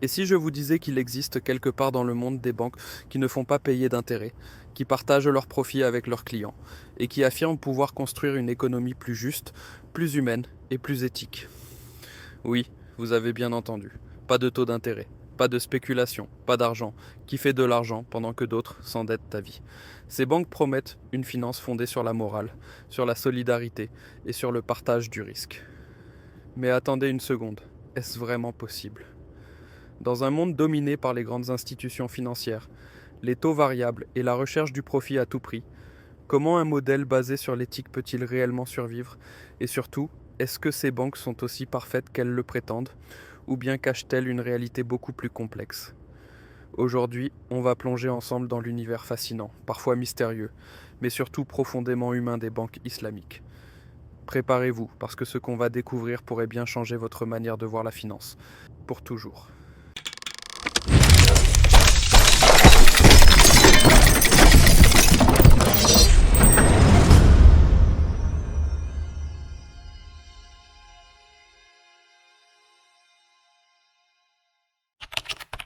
Et si je vous disais qu'il existe quelque part dans le monde des banques qui ne font pas payer d'intérêts, qui partagent leurs profits avec leurs clients, et qui affirment pouvoir construire une économie plus juste, plus humaine et plus éthique? Oui, vous avez bien entendu. Pas de taux d'intérêt, pas de spéculation, pas d'argent, qui fait de l'argent pendant que d'autres s'endettent à vie. Ces banques promettent une finance fondée sur la morale, sur la solidarité et sur le partage du risque. Mais attendez une seconde, est-ce vraiment possible? Dans un monde dominé par les grandes institutions financières, les taux variables et la recherche du profit à tout prix, comment un modèle basé sur l'éthique peut-il réellement survivre? Et surtout, est-ce que ces banques sont aussi parfaites qu'elles le prétendent, ou bien cachent-elles une réalité beaucoup plus complexe? Aujourd'hui, on va plonger ensemble dans l'univers fascinant, parfois mystérieux, mais surtout profondément humain des banques islamiques. Préparez-vous, parce que ce qu'on va découvrir pourrait bien changer votre manière de voir la finance, pour toujours.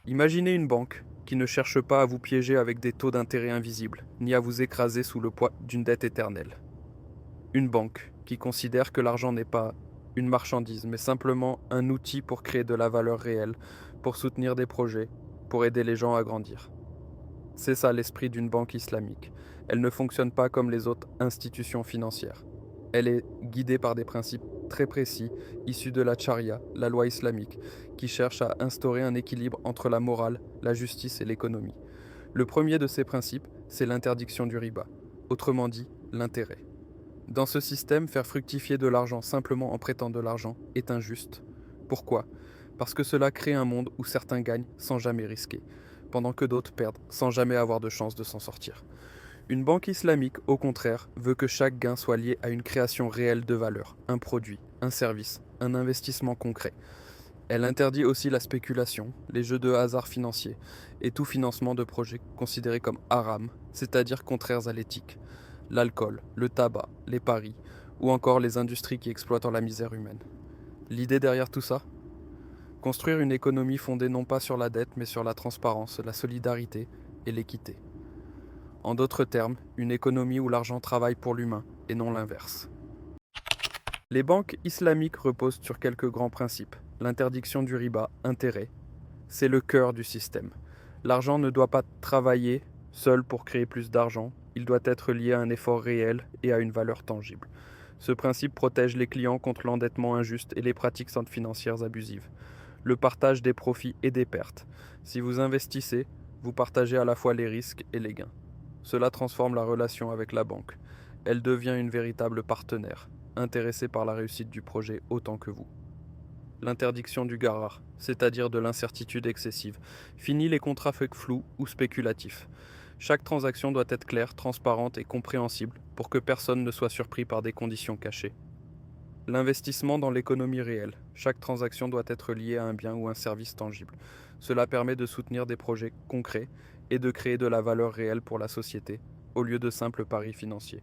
Imaginez une banque qui ne cherche pas à vous piéger avec des taux d'intérêt invisibles, ni à vous écraser sous le poids d'une dette éternelle. Une banque qui considère que l'argent n'est pas une marchandise, mais simplement un outil pour créer de la valeur réelle, pour soutenir des projets, pour aider les gens à grandir. C'est ça l'esprit d'une banque islamique. Elle ne fonctionne pas comme les autres institutions financières. Elle est guidée par des principes très précis, issus de la charia, la loi islamique, qui cherche à instaurer un équilibre entre la morale, la justice et l'économie. Le premier de ces principes, c'est l'interdiction du riba, autrement dit, l'intérêt. Dans ce système, faire fructifier de l'argent simplement en prêtant de l'argent est injuste. Pourquoi? Parce que cela crée un monde où certains gagnent sans jamais risquer, pendant que d'autres perdent sans jamais avoir de chance de s'en sortir. Une banque islamique, au contraire, veut que chaque gain soit lié à une création réelle de valeur, un produit, un service, un investissement concret. Elle interdit aussi la spéculation, les jeux de hasard financiers et tout financement de projets considérés comme haram, c'est-à-dire contraires à l'éthique. L'alcool, le tabac, les paris ou encore les industries qui exploitent la misère humaine. L'idée derrière tout ça? Construire une économie fondée non pas sur la dette mais sur la transparence, la solidarité et l'équité. En d'autres termes, une économie où l'argent travaille pour l'humain et non l'inverse. Les banques islamiques reposent sur quelques grands principes. L'interdiction du riba, intérêt, c'est le cœur du système. L'argent ne doit pas travailler seul pour créer plus d'argent, il doit être lié à un effort réel et à une valeur tangible. Ce principe protège les clients contre l'endettement injuste et les pratiques financières abusives. Le partage des profits et des pertes. Si vous investissez, vous partagez à la fois les risques et les gains. Cela transforme la relation avec la banque. Elle devient une véritable partenaire, intéressée par la réussite du projet autant que vous. L'interdiction du garar, c'est-à-dire de l'incertitude excessive. Fini les contrats flous ou spéculatifs. Chaque transaction doit être claire, transparente et compréhensible pour que personne ne soit surpris par des conditions cachées. L'investissement dans l'économie réelle. Chaque transaction doit être liée à un bien ou un service tangible. Cela permet de soutenir des projets concrets et de créer de la valeur réelle pour la société, au lieu de simples paris financiers.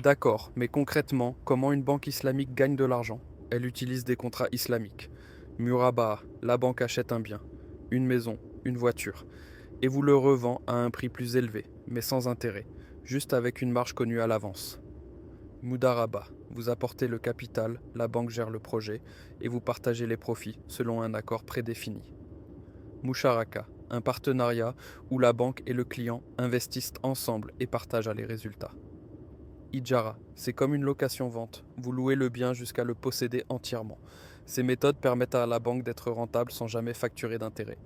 D'accord, mais concrètement, comment une banque islamique gagne de l'argent? Elle utilise des contrats islamiques. Murabaa, la banque achète un bien, une maison, une voiture, et vous le revend à un prix plus élevé, mais sans intérêt, juste avec une marge connue à l'avance. Mudaraba, vous apportez le capital, la banque gère le projet, et vous partagez les profits selon un accord prédéfini. Musharaka, un partenariat où la banque et le client investissent ensemble et partagent les résultats. Ijara, c'est comme une location-vente. Vous louez le bien jusqu'à le posséder entièrement. Ces méthodes permettent à la banque d'être rentable sans jamais facturer d'intérêt.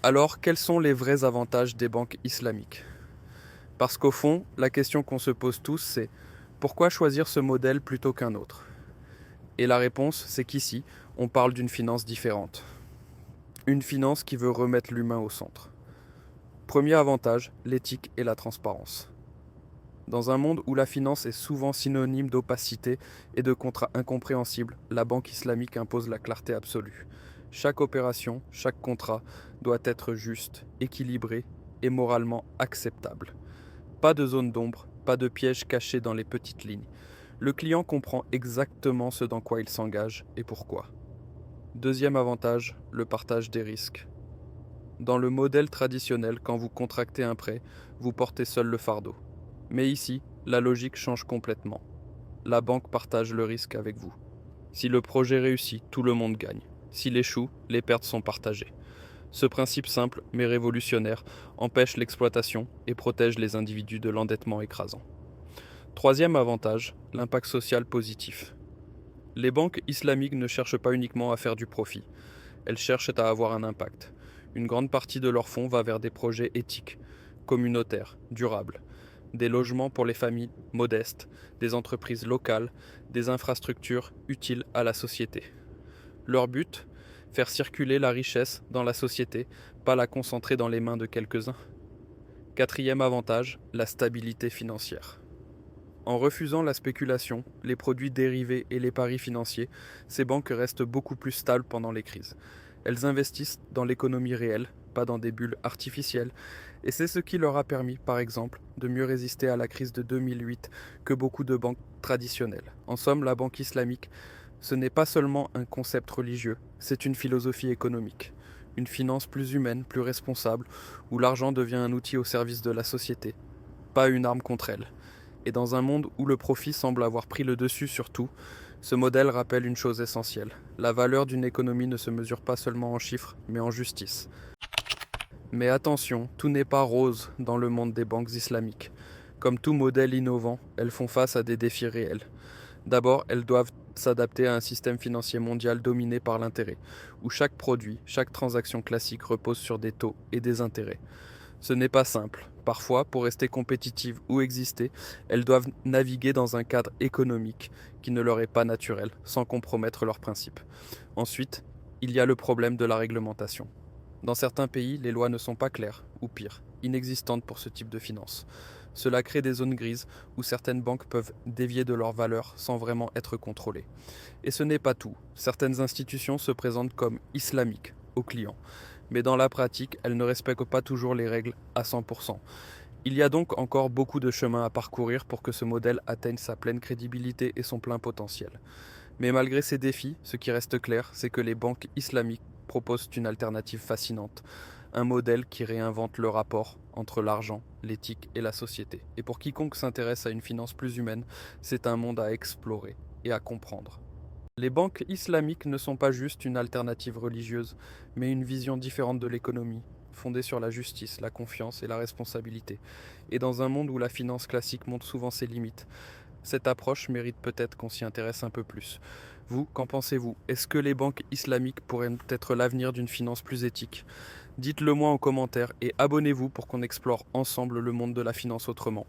Alors, quels sont les vrais avantages des banques islamiques? Parce qu'au fond, la question qu'on se pose tous, c'est pourquoi choisir ce modèle plutôt qu'un autre? Et la réponse, c'est qu'ici, on parle d'une finance différente. Une finance qui veut remettre l'humain au centre. Premier avantage, l'éthique et la transparence. Dans un monde où la finance est souvent synonyme d'opacité et de contrats incompréhensibles, la banque islamique impose la clarté absolue. Chaque opération, chaque contrat doit être juste, équilibré et moralement acceptable. Pas de zone d'ombre, pas de pièges cachés dans les petites lignes. Le client comprend exactement ce dans quoi il s'engage et pourquoi. Deuxième avantage, le partage des risques. Dans le modèle traditionnel, quand vous contractez un prêt, vous portez seul le fardeau. Mais ici, la logique change complètement. La banque partage le risque avec vous. Si le projet réussit, tout le monde gagne. S'il échoue, les pertes sont partagées. Ce principe simple, mais révolutionnaire, empêche l'exploitation et protège les individus de l'endettement écrasant. Troisième avantage, l'impact social positif. Les banques islamiques ne cherchent pas uniquement à faire du profit, elles cherchent à avoir un impact. Une grande partie de leurs fonds va vers des projets éthiques, communautaires, durables, des logements pour les familles modestes, des entreprises locales, des infrastructures utiles à la société. Leur but, faire circuler la richesse dans la société, pas la concentrer dans les mains de quelques-uns. Quatrième avantage, la stabilité financière. En refusant la spéculation, les produits dérivés et les paris financiers, ces banques restent beaucoup plus stables pendant les crises. Elles investissent dans l'économie réelle, pas dans des bulles artificielles, et c'est ce qui leur a permis, par exemple, de mieux résister à la crise de 2008 que beaucoup de banques traditionnelles. En somme, la banque islamique, ce n'est pas seulement un concept religieux, c'est une philosophie économique. Une finance plus humaine, plus responsable, où l'argent devient un outil au service de la société, pas une arme contre elle. Et dans un monde où le profit semble avoir pris le dessus sur tout, ce modèle rappelle une chose essentielle. La valeur d'une économie ne se mesure pas seulement en chiffres, mais en justice. Mais attention, tout n'est pas rose dans le monde des banques islamiques. Comme tout modèle innovant, elles font face à des défis réels. D'abord, elles doivent s'adapter à un système financier mondial dominé par l'intérêt, où chaque produit, chaque transaction classique repose sur des taux et des intérêts. Ce n'est pas simple. Parfois, pour rester compétitives ou exister, elles doivent naviguer dans un cadre économique qui ne leur est pas naturel, sans compromettre leurs principes. Ensuite, il y a le problème de la réglementation. Dans certains pays, les lois ne sont pas claires, ou pire, inexistantes pour ce type de finance. Cela crée des zones grises où certaines banques peuvent dévier de leurs valeurs sans vraiment être contrôlées. Et ce n'est pas tout. Certaines institutions se présentent comme islamiques aux clients. Mais dans la pratique, elles ne respectent pas toujours les règles à 100%. Il y a donc encore beaucoup de chemin à parcourir pour que ce modèle atteigne sa pleine crédibilité et son plein potentiel. Mais malgré ces défis, ce qui reste clair, c'est que les banques islamiques proposent une alternative fascinante, un modèle qui réinvente le rapport entre l'argent, l'éthique et la société. Et pour quiconque s'intéresse à une finance plus humaine, c'est un monde à explorer et à comprendre. Les banques islamiques ne sont pas juste une alternative religieuse, mais une vision différente de l'économie, fondée sur la justice, la confiance et la responsabilité. Et dans un monde où la finance classique montre souvent ses limites, cette approche mérite peut-être qu'on s'y intéresse un peu plus. Vous, qu'en pensez-vous? Est-ce que les banques islamiques pourraient être l'avenir d'une finance plus éthique? Dites-le moi en commentaire et abonnez-vous pour qu'on explore ensemble le monde de la finance autrement.